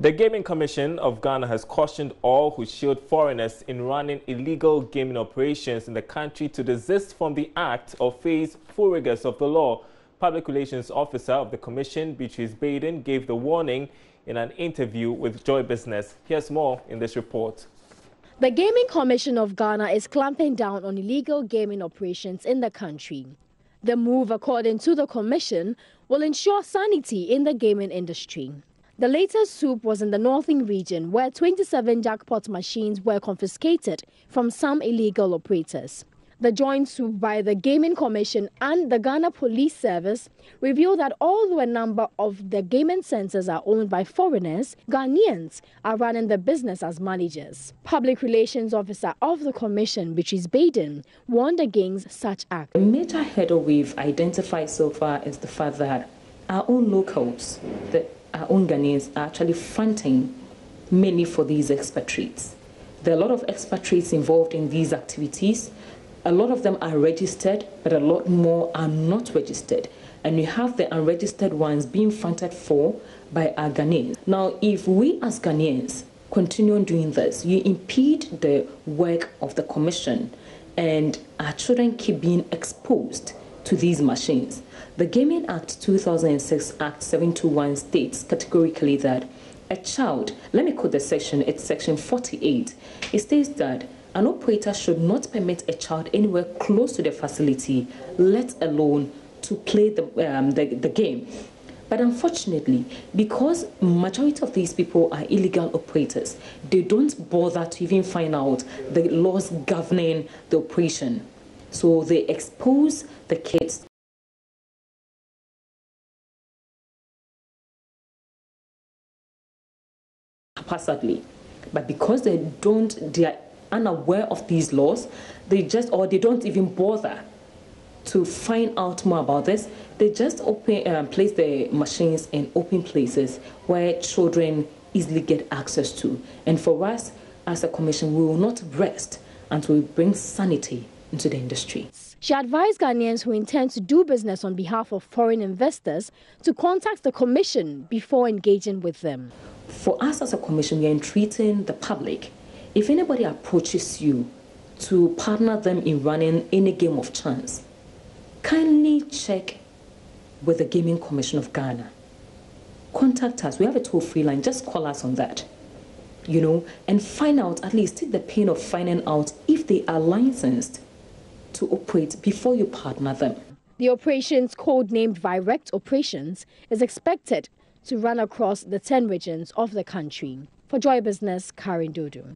The Gaming Commission of Ghana has cautioned all who shield foreigners in running illegal gaming operations in the country to desist from the act or face full rigors of the law. Public Relations Officer of the Commission, Beatrice Baden, gave the warning in an interview with Joy Business. Here's more in this report. The Gaming Commission of Ghana is clamping down on illegal gaming operations in the country. The move, according to the Commission, will ensure sanity in the gaming industry. The latest swoop was in the northern region, where 27 jackpot machines were confiscated from some illegal operators. The joint swoop by the Gaming Commission and the Ghana Police Service revealed that although a number of the gaming centers are owned by foreigners, Ghanaians are running the business as managers. Public Relations Officer of the Commission, Beatrice Baden, warned against such acts. The major hurdle we've identified so far is the fact that our own locals, our own Ghanaians, are actually fronting money for these expatriates. There are a lot of expatriates involved in these activities. A lot of them are registered, but a lot more are not registered. And you have the unregistered ones being fronted for by our Ghanaians. Now, if we as Ghanaians continue on doing this, you impede the work of the Commission, and our children keep being exposed to these machines. The Gaming Act 2006 Act 721 states categorically that a child, let me quote the section, it's section 48. It states that an operator should not permit a child anywhere close to the facility, let alone to play the game. But unfortunately, because majority of these people are illegal operators, they don't bother to even find out the laws governing the operation. So they expose the kids. Haphazardly. But because they are unaware of these laws, they don't even bother to find out more about this. They just place the machines in open places where children easily get access to. And for us as a commission, we will not rest until we bring sanity into the industry. She advised Ghanaians who intend to do business on behalf of foreign investors to contact the Commission before engaging with them. For us as a commission, we are entreating the public. If anybody approaches you to partner them in running any game of chance, kindly check with the Gaming Commission of Ghana. Contact us. We have a toll-free line. Just call us on that, and find out, at least take the pain of finding out if they are licensed to operate before you partner them. The operations, codenamed Direct Operations, is expected to run across the 10 regions of the country. For Joy Business, Karen Dodo.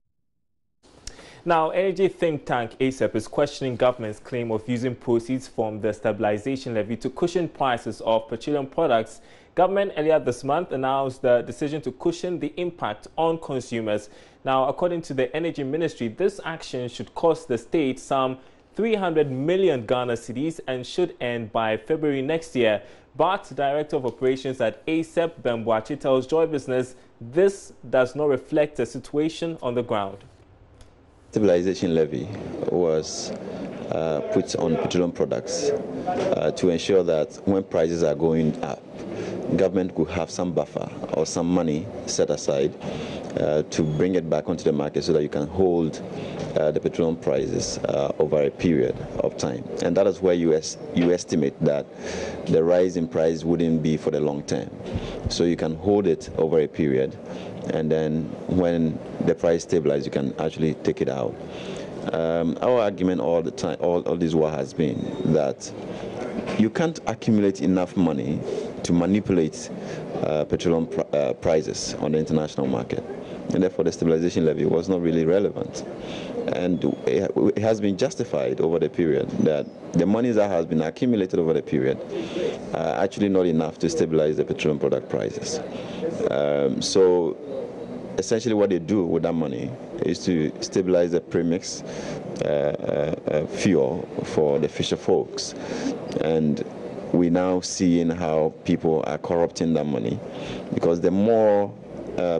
Now, energy think tank ASAP is questioning government's claim of using proceeds from the stabilization levy to cushion prices of petroleum products. Government earlier this month announced the decision to cushion the impact on consumers. Now, according to the Energy Ministry, this action should cost the state some 300 million Ghana cedis and should end by February next year. But Director of Operations at ASAP, Bemboachi, tells Joy Business this does not reflect the situation on the ground. Stabilization levy was put on petroleum products to ensure that when prices are going up, government could have some buffer or some money set aside to bring it back onto the market so that you can hold the petroleum prices over a period of time. And that is where you estimate that the rise in price wouldn't be for the long term. So you can hold it over a period, and then when the price stabilizes, you can actually take it out. Our argument all the time, all this while has been that you can't accumulate enough money to manipulate petroleum prices on the international market. And therefore the stabilization levy was not really relevant. And it has been justified over the period that the money that has been accumulated over the period are actually not enough to stabilize the petroleum product prices. So essentially what they do with that money is to stabilize the premix fuel for the fisher folks. And we now seeing how people are corrupting that money, because the more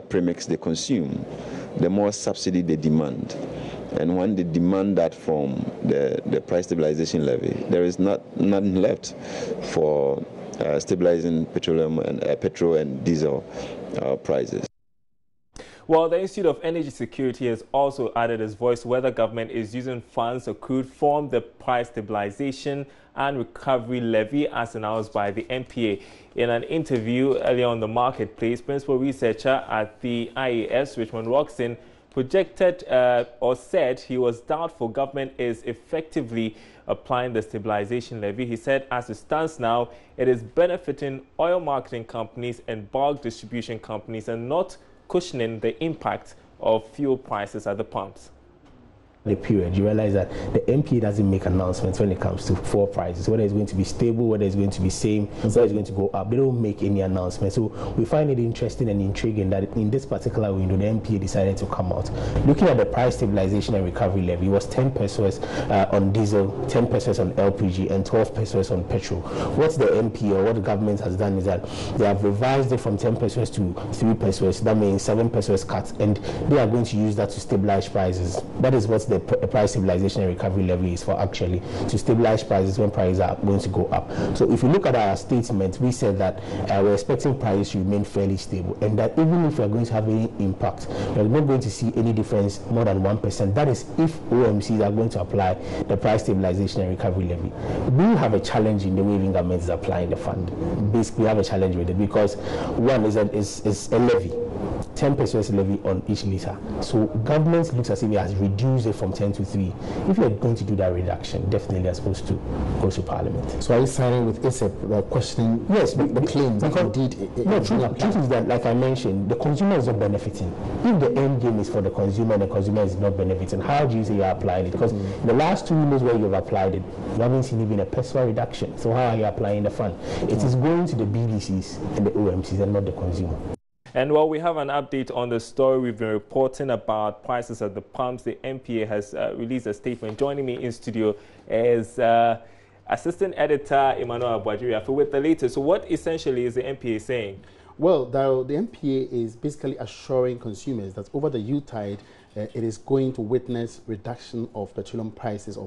premix they consume, the more subsidy they demand. And when they demand that from the price stabilization levy, there is none left for stabilizing petroleum and petrol and diesel prices. Well, the Institute of Energy Security has also added its voice whether government is using funds accrued from the Price Stabilization and Recovery Levy as announced by the MPA. In an interview earlier on the marketplace, principal researcher at the IAS, Richmond Roxon, projected or said he was doubtful government is effectively applying the stabilization levy. He said as it stands now, it is benefiting oil marketing companies and bulk distribution companies and not cushioning the impact of fuel prices at the pumps. The period, you realize that the MPA doesn't make announcements when it comes to fuel prices, whether it's going to be stable, whether it's going to be same, whether it's going to go up. They don't make any announcements. So we find it interesting and intriguing that in this particular window, the MPA decided to come out. Looking at the price stabilization and recovery levy, it was 10 pesos on diesel, 10 pesos on LPG, and 12 pesos on petrol. What the MPA or what the government has done is that they have revised it from 10 pesos to 3 pesos. That means 7 pesos cut, and they are going to use that to stabilize prices. That is what the price stabilization and recovery levy is for, actually, to stabilize prices when prices are going to go up. So if you look at our statement, we said that we're expecting prices to remain fairly stable, and that even if we're going to have any impact, we're not going to see any difference more than 1%. That is if OMCs are going to apply the price stabilization and recovery levy. We have a challenge in the way the government is applying the fund. Basically, we have a challenge with it because one is that it's a levy. 10 pesos levy on each litre. So government looks as if it has reduced it from 10 to 3. If you're going to do that reduction, definitely they're supposed to go to Parliament. So are you signing with ISEP questioning yes, the claim that indeed truth is that, like I mentioned, the consumer is not benefiting. If the end game is for the consumer and the consumer is not benefiting, how do you say you're applying it? Because in the last 2 years where you've applied it, you haven't seen even a peso reduction. So how are you applying the fund? It is going to the BDCs and the OMCs and not the consumer. And while we have an update on the story we've been reporting about prices at the pumps, the MPA has released a statement. Joining me in studio is Assistant Editor Emmanuel Abwadjiri with the latest. So what essentially is the MPA saying? Well, the MPA is basically assuring consumers that over the Yuletide, it is going to witness reduction of petroleum prices or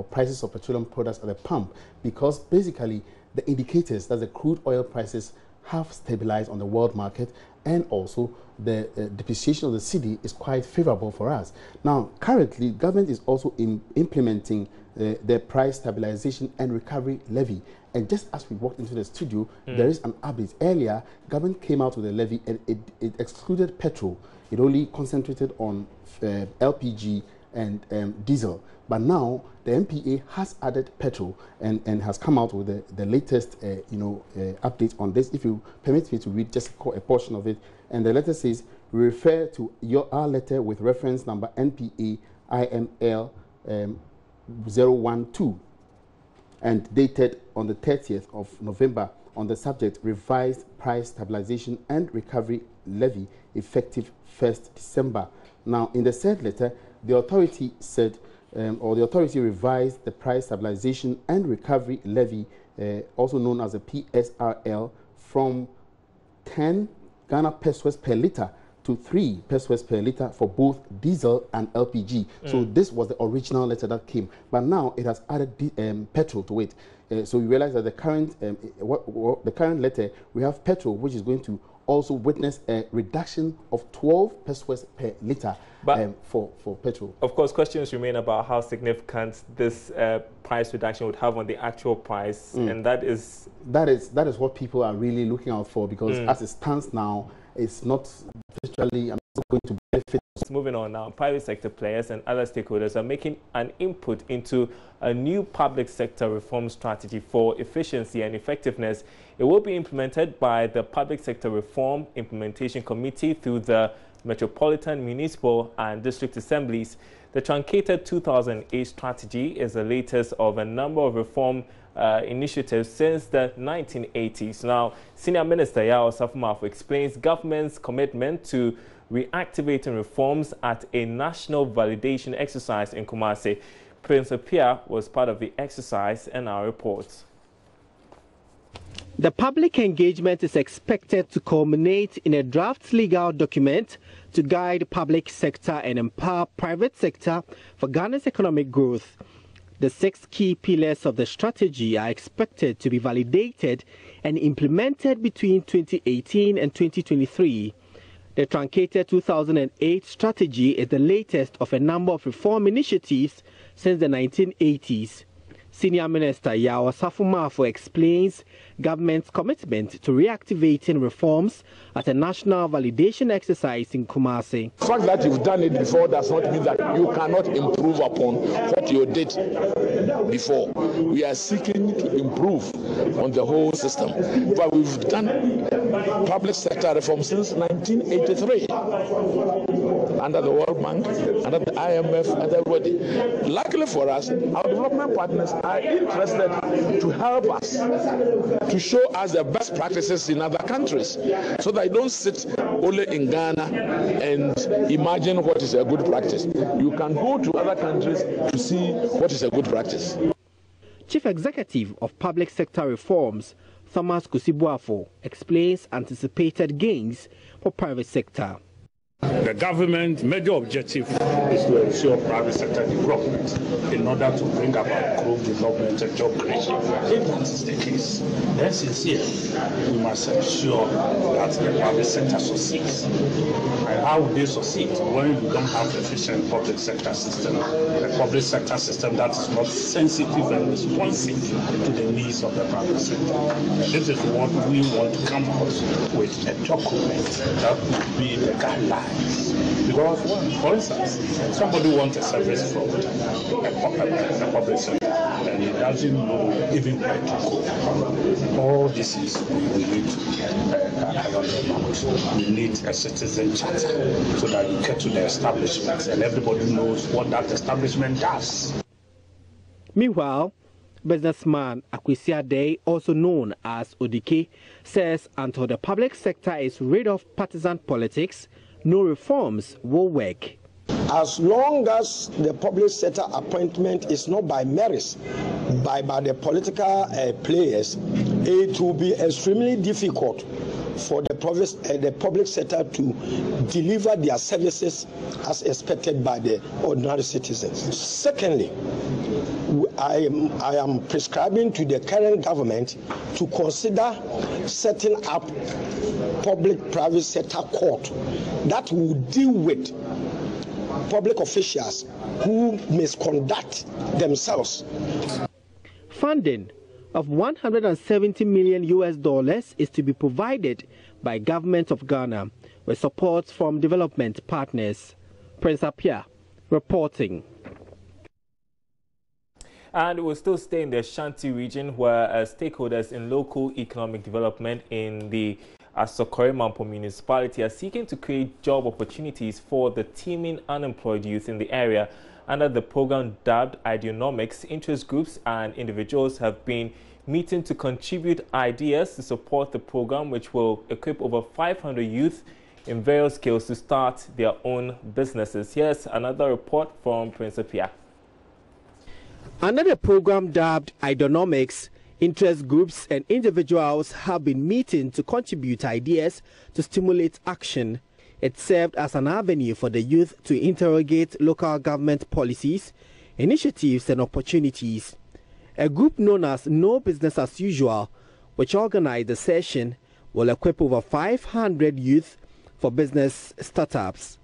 prices of petroleum products at the pump, because basically the indicators that the crude oil prices have stabilized on the world market, and also the depreciation of the cedi is quite favorable for us. Now, currently, government is also implementing the price stabilization and recovery levy. And just as we walked into the studio, there is an update. Earlier, government came out with a levy and it excluded petrol. It only concentrated on LPG and diesel. But now the MPA has added petrol and has come out with the latest update on this. If you permit me to read just a portion of it, and the letter says, we refer to our letter with reference number NPA IML 012 and dated on the 30th of November on the subject revised price stabilization and recovery levy effective 1st December. Now, in the said letter, the authority said, the authority revised the price stabilization and recovery levy, also known as the PSRL, from 10 Ghana pesos per litre to 3 pesos per litre for both diesel and LPG. So this was the original letter that came, but now it has added petrol to it. So you realize that the current the current letter, we have petrol, which is going to also witness a reduction of 12 pesos per litre for petrol. Of course, questions remain about how significant this price reduction would have on the actual price, and that is what people are really looking out for, because as it stands now, it's not virtually going to benefit. Moving on now, private sector players and other stakeholders are making an input into a new public sector reform strategy for efficiency and effectiveness. It will be implemented by the Public Sector Reform Implementation Committee through the Metropolitan, Municipal and District Assemblies. The truncated 2008 strategy is the latest of a number of reform initiatives since the 1980s. Now, Senior Minister Yao Safumafo explains government's commitment to reactivating reforms at a national validation exercise in Kumasi. Prince Apia was part of the exercise and our reports. The public engagement is expected to culminate in a draft legal document to guide public sector and empower private sector for Ghana's economic growth. The 6 key pillars of the strategy are expected to be validated and implemented between 2018 and 2023. The truncated 2008 strategy is the latest of a number of reform initiatives since the 1980s. Senior Minister Yao Safumafo explains government's commitment to reactivating reforms at a national validation exercise in Kumasi. The fact that you've done it before does not mean that you cannot improve upon what you did before. We are seeking to improve on the whole system. But we've done public sector reform since 1983 under the World Bank, under the IMF, and everybody. Luckily for us, our development partners are interested to help us, to show us the best practices in other countries, so that I don't sit only in Ghana and imagine what is a good practice. You can go to other countries to see what is a good practice. Chief Executive of Public Sector Reforms, Thomas Kusibuafo, explains anticipated gains for private sector. The government's major objective is to ensure private sector development in order to bring about growth, development, and job creation. If that is the case, then sincerely, we must ensure that the private sector succeeds. And how would they succeed? When you don't have efficient public sector system, a public sector system that is not sensitive and responsive to the needs of the private sector. And this is what we want to come up with, a document that would be the guideline. Because, for instance, somebody wants a service from a public sector and he doesn't know even where to go. All this is we need to we need a citizen charter so that you get to the establishments and everybody knows what that establishment does. Meanwhile, businessman Akwesi Adey, also known as Odike, says until the public sector is rid of partisan politics, no reforms will work. As long as the public sector appointment is not by merits, by the political players, it will be extremely difficult for the public sector to deliver their services as expected by the ordinary citizens. Secondly, I am prescribing to the current government to consider setting up public-private sector court that will deal with public officials who misconduct themselves. Funding of $170 million is to be provided by government of Ghana with support from development partners. Prince Apia reporting. And we'll still stay in the Ashanti region, where stakeholders in local economic development in the Asokore-Mampo municipality are seeking to create job opportunities for the teeming unemployed youth in the area. Under the program dubbed Ideonomics, interest groups and individuals have been meeting to contribute ideas to support the program, which will equip over 500 youth in various skills to start their own businesses. Here's another report from Prince Apia. Under the program dubbed Ideonomics, interest groups and individuals have been meeting to contribute ideas to stimulate action. It served as an avenue for the youth to interrogate local government policies, initiatives and opportunities. A group known as No Business as Usual, which organized the session, will equip over 500 youth for business startups.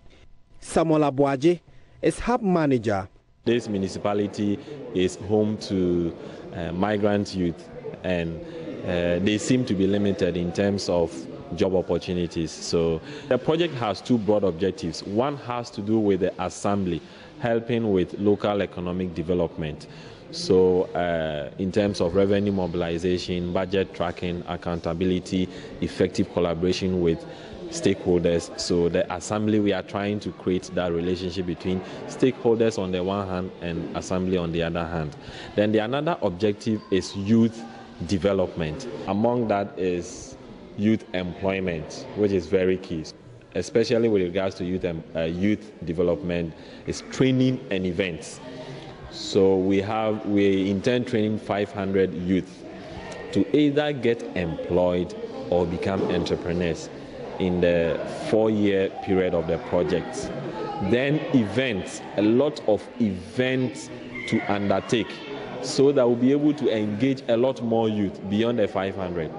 Samuel Abuaje is hub manager. This municipality is home to migrant youth, and they seem to be limited in terms of job opportunities. So the project has two broad objectives. One has to do with the assembly, helping with local economic development. So in terms of revenue mobilization, budget tracking, accountability, effective collaboration with stakeholders. So the assembly, we are trying to create that relationship between stakeholders on the one hand and assembly on the other hand. Then the another objective is youth development. Among that is youth employment, which is very key, especially with regards to youth development, is training and events. So we intend training 500 youth to either get employed or become entrepreneurs in the 4-year period of the project. Then events, a lot of events to undertake, so that we'll be able to engage a lot more youth beyond the 500.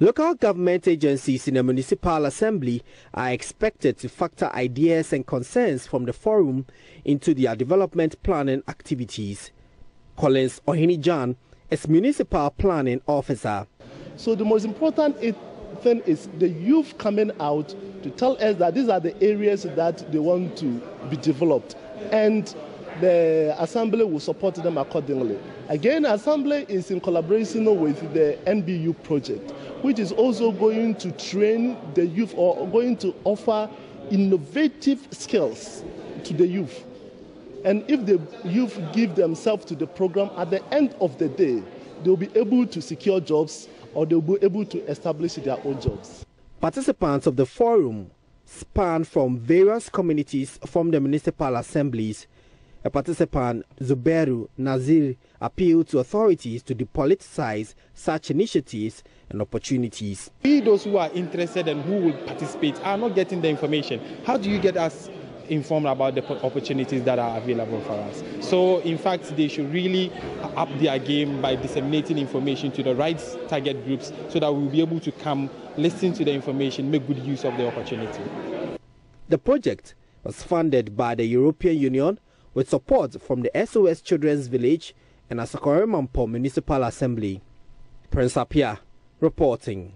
Local government agencies in the Municipal Assembly are expected to factor ideas and concerns from the forum into their development planning activities. Collins Ohinijan is Municipal Planning Officer. So the most important thing is the youth coming out to tell us that these are the areas that they want to be developed, and the Assembly will support them accordingly. Again, Assembly is in collaboration with the NBU project, which is also going to train the youth or going to offer innovative skills to the youth. And if the youth give themselves to the program, at the end of the day, they'll be able to secure jobs or they'll be able to establish their own jobs. Participants of the forum span from various communities from the municipal assemblies. A participant, Zuberu Nazir, appealed to authorities to depoliticize such initiatives and opportunities. We, those who are interested and who will participate, are not getting the information. How do you get us informed about the opportunities that are available for us? So, in fact, they should really up their game by disseminating information to the right target groups so that we'll be able to come, listen to the information, make good use of the opportunity. The project was funded by the European Union with support from the SOS Children's Village and Asakore Mampo Municipal Assembly. Prince Apia reporting.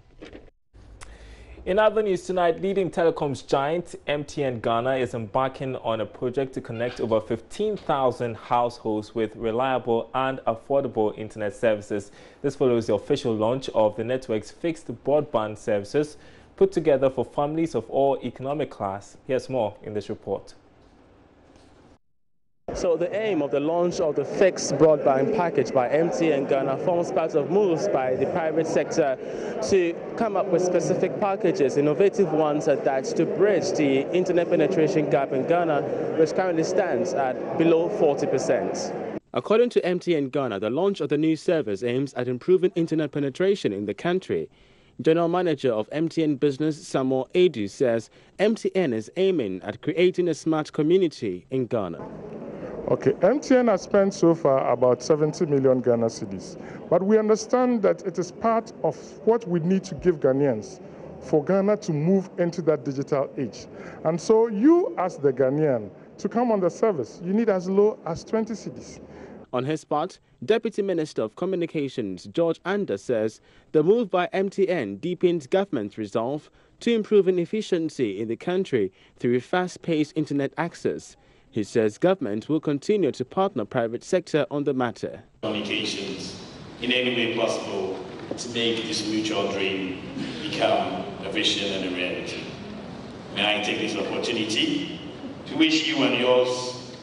In other news tonight, leading telecoms giant MTN Ghana is embarking on a project to connect over 15,000 households with reliable and affordable internet services. This follows the official launch of the network's fixed broadband services put together for families of all economic class. Here's more in this report. So the aim of the launch of the fixed broadband package by MTN Ghana forms part of moves by the private sector to come up with specific packages, innovative ones that to bridge the internet penetration gap in Ghana, which currently stands at below 40%. According to MTN Ghana, the launch of the new service aims at improving internet penetration in the country. General Manager of MTN Business, Samuel Edu, says MTN is aiming at creating a smart community in Ghana. Okay, MTN has spent so far about 70 million Ghana cedis, but we understand that it is part of what we need to give Ghanaians for Ghana to move into that digital age. And so you, as the Ghanaian, to come on the service, you need as low as 20 cedis. On his part, Deputy Minister of Communications George Ander says the move by MTN deepens government's resolve to improving efficiency in the country through fast-paced internet access. He says government will continue to partner private sector on the matter. Communications in any way possible to make this mutual dream become a vision and a reality. May I take this opportunity to wish you and yours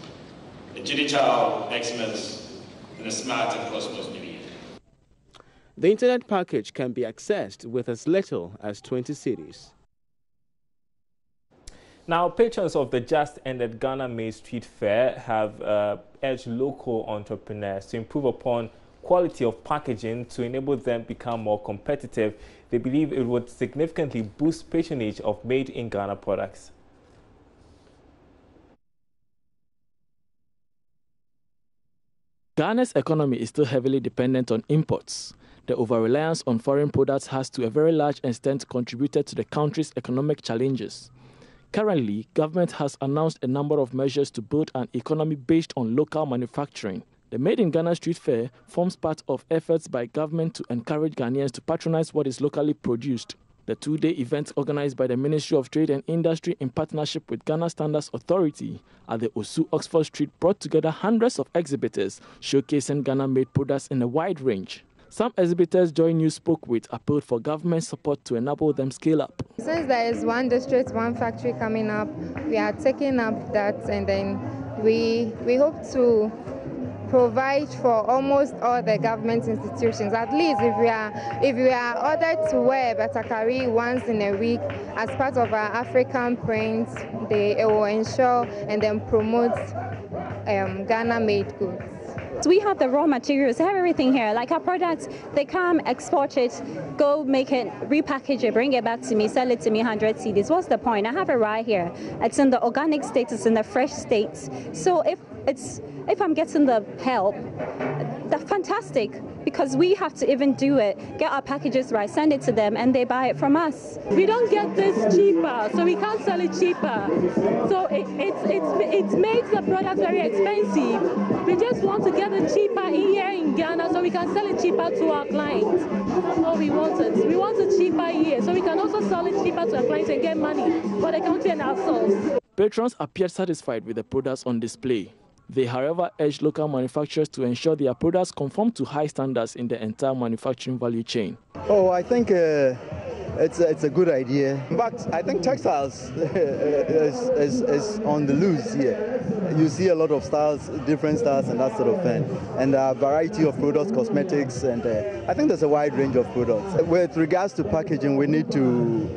a digital excellence and a smart and prosperous new year. The internet package can be accessed with as little as 20 cedis. Now, patrons of the just-ended Ghana May Street Fair have urged local entrepreneurs to improve upon quality of packaging to enable them become more competitive. They believe it would significantly boost patronage of made-in-Ghana products. Ghana's economy is still heavily dependent on imports. The over-reliance on foreign products has to a very large extent contributed to the country's economic challenges. Currently, government has announced a number of measures to build an economy based on local manufacturing. The Made in Ghana Street Fair forms part of efforts by government to encourage Ghanaians to patronize what is locally produced. The two-day event organized by the Ministry of Trade and Industry in partnership with Ghana Standards Authority at the Osu Oxford Street brought together hundreds of exhibitors showcasing Ghana-made products in a wide range. Some exhibitors JoyNews spoke with appealed for government support to enable them scale up. Since there is one district, one factory coming up, we are taking up that, and then we hope to provide for almost all the government institutions. At least if we are ordered to wear batakari once in a week as part of our African print, it will ensure and then promote Ghana-made goods. We have the raw materials, we have everything here. Like our products, they come, export it, go make it, repackage it, bring it back to me, sell it to me 100 cedis. What's the point? I have it right here. It's in the organic state, it's in the fresh state. So if I'm getting the help, that's fantastic, because we have to even do it, get our packages right, send it to them, and they buy it from us. We don't get this cheaper, so we can't sell it cheaper. So it makes the product very expensive. We just want to get it cheaper here in Ghana so we can sell it cheaper to our clients. That's all we want it. We want it cheaper here so we can also sell it cheaper to our clients and get money for the country and ourselves. Patrons appeared satisfied with the products on display. They, however, urged local manufacturers to ensure their products conform to high standards in the entire manufacturing value chain. Oh, I think it's a good idea, but I think textiles is on the loose here. You see a lot of styles, different styles and that sort of thing, and a variety of products, cosmetics, and I think there's a wide range of products. With regards to packaging, we need to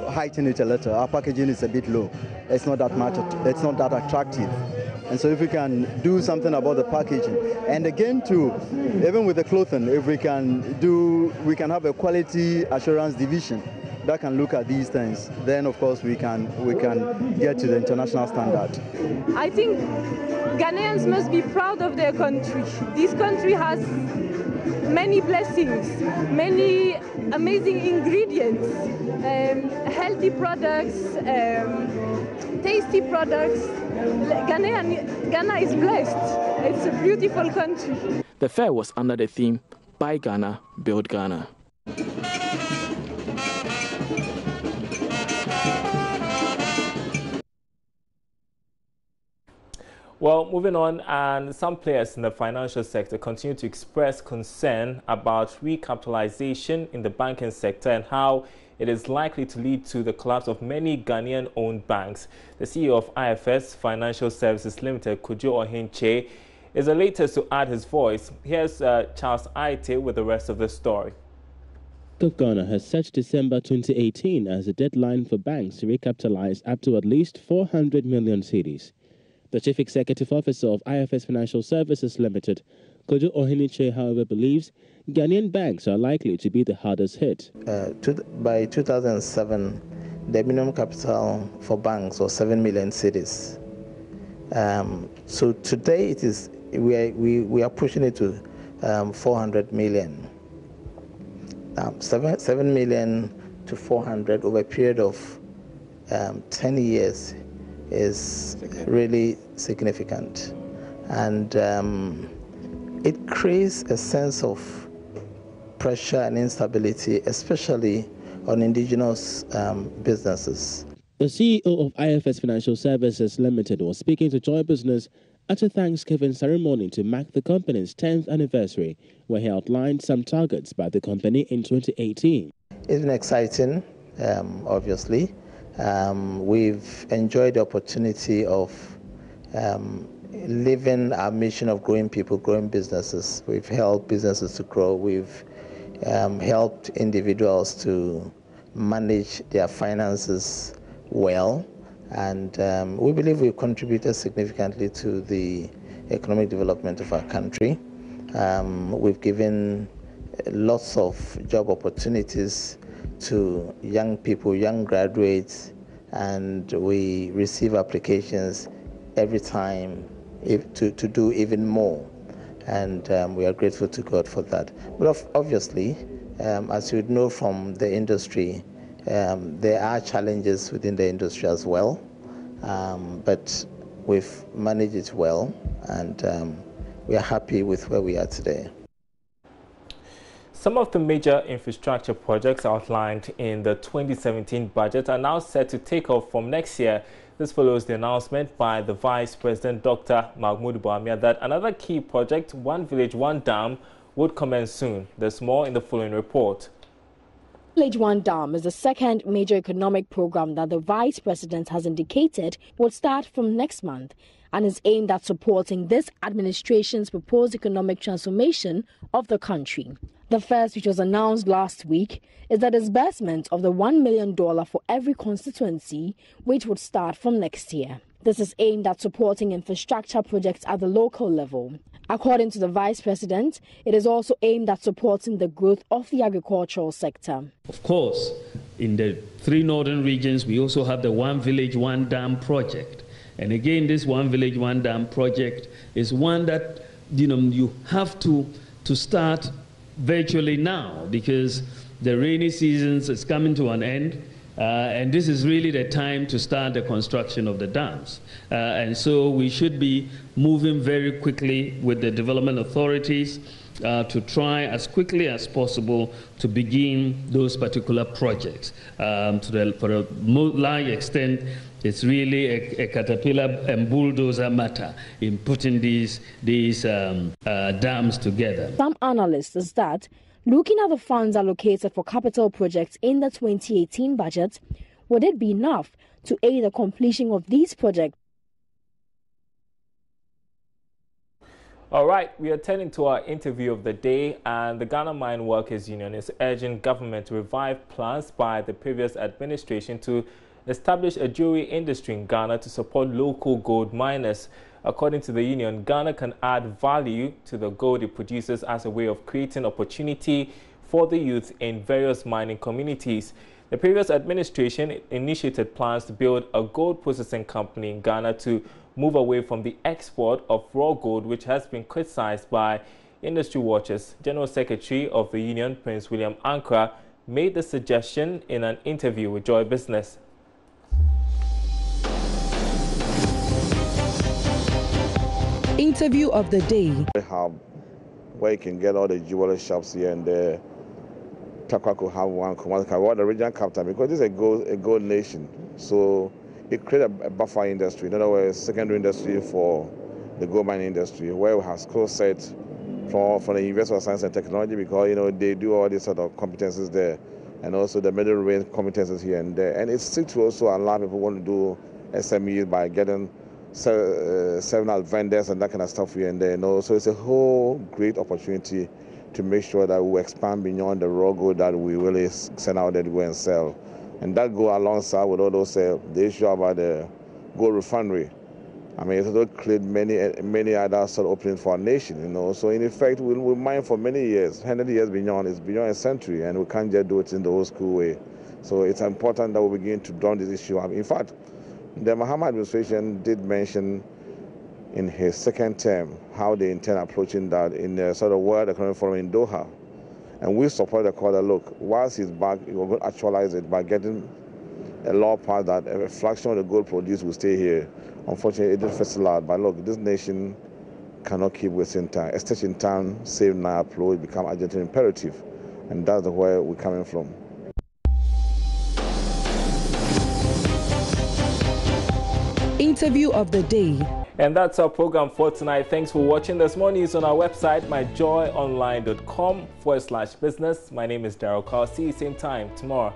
heighten it a little. Our packaging is a bit low. It's not that much, it's not that attractive. And so if we can do something about the packaging, and again too, even with the clothing, if we can have a quality assurance division that can look at these things, then of course we can get to the international standard. I think Ghanaians must be proud of their country. This country has many blessings, many amazing ingredients, healthy products, tasty products. Ghana is blessed. It's a beautiful country. The fair was under the theme, Buy Ghana, Build Ghana. Well, moving on, and some players in the financial sector continue to express concern about recapitalization in the banking sector and how it is likely to lead to the collapse of many Ghanaian-owned banks. The CEO of IFS Financial Services Limited, Kojo Ohinche, is the latest to add his voice. Here's Charles Aite with the rest of the story. Bank of Ghana has set December 2018 as a deadline for banks to recapitalize up to at least 400 million cedis. The Chief Executive Officer of IFS Financial Services Limited, Kojo Ohinche, however, believes Ghanaian banks are likely to be the hardest hit. By 2007, the minimum capital for banks was 7 million cedis. So today we are pushing it to 400 million. 7 million to 400 over a period of 10 years is really significant, and it creates a sense of pressure and instability, especially on indigenous businesses. The CEO of IFS Financial Services Limited was speaking to Joy Business at a Thanksgiving ceremony to mark the company's 10th anniversary, where he outlined some targets by the company in 2018. It's been exciting, obviously. We've enjoyed the opportunity of living our mission of growing people, growing businesses. We've helped businesses to grow. We've helped individuals to manage their finances well. And we believe we've contributed significantly to the economic development of our country. We've given lots of job opportunities to young people, young graduates, and we receive applications every time to do even more. And we are grateful to God for that. But obviously, as you would know from the industry, there are challenges within the industry as well, but we've managed it well, and we are happy with where we are today. Some of the major infrastructure projects outlined in the 2017 budget are now set to take off from next year. This follows the announcement by the Vice President, Dr. Mahmoud Bouhamia, that another key project, One Village, One Dam, would commence soon. There's more in the following report. Village One Dam is the second major economic program that the Vice President has indicated will start from next month and is aimed at supporting this administration's proposed economic transformation of the country. The first, which was announced last week, is the disbursement of the $1 million for every constituency, which would start from next year. This is aimed at supporting infrastructure projects at the local level. According to the Vice President, it is also aimed at supporting the growth of the agricultural sector. Of course, in the three northern regions, we also have the One Village, One Dam project. And again, this One Village, One Dam project is one that you have to start virtually now, because the rainy season is coming to an end. And this is really the time to start the construction of the dams. And so we should be moving very quickly with the development authorities to try as quickly as possible to begin those particular projects. For a large extent, it's really a caterpillar and bulldozer matter in putting these dams together. Some analysts is that looking at the funds allocated for capital projects in the 2018 budget, would it be enough to aid the completion of these projects? All right, we are turning to our interview of the day, and the Ghana Mine Workers Union is urging government to revive plans by the previous administration to establish a jewelry industry in Ghana to support local gold miners. According to the union, Ghana can add value to the gold it produces as a way of creating opportunity for the youth in various mining communities. The previous administration initiated plans to build a gold processing company in Ghana to move away from the export of raw gold, which has been criticized by industry watchers. General Secretary of the union, Prince William Ankra, made the suggestion in an interview with Joy Business. Interview of the day. Where you can get all the jewelry shops here and there. Takwa could have one, Kumasi, the regional capital, because this is a gold nation. So it creates a buffer industry, in other words, secondary industry for the gold mining industry, where we have skill sets from the University of Science and Technology, because they do all these sort of competencies there, and also the middle range competencies here and there. And it's still to also allow people who want to do SMEs by getting several vendors and that kind of stuff here and there. So it's a whole great opportunity to make sure that we expand beyond the raw gold that we really send out there to go and sell. And that go alongside with all those the issue about the gold refinery. I mean, it's also created many other sort of openings for our nation, So in effect, we'll mine for many years, 100 years beyond. It's beyond a century, and we can't just do it in the old school way. So it's important that we begin to draw this issue up. In fact, the Mahama administration did mention in his second term how they intend approaching that in the sort of World Economic Forum in Doha. And we support the call that, look, whilst he's back, we're going to actualize it by getting a law passed that a fraction of the gold produced will stay here. Unfortunately, it didn't fess out. But look, this nation cannot keep wasting time. Especially in time, save now, approach, become urgent and imperative. And that's where we're coming from. Interview of the day. And that's our program for tonight. Thanks for watching. There's more news on our website, myjoyonline.com/business. My name is Daryl Carl. See you same time tomorrow.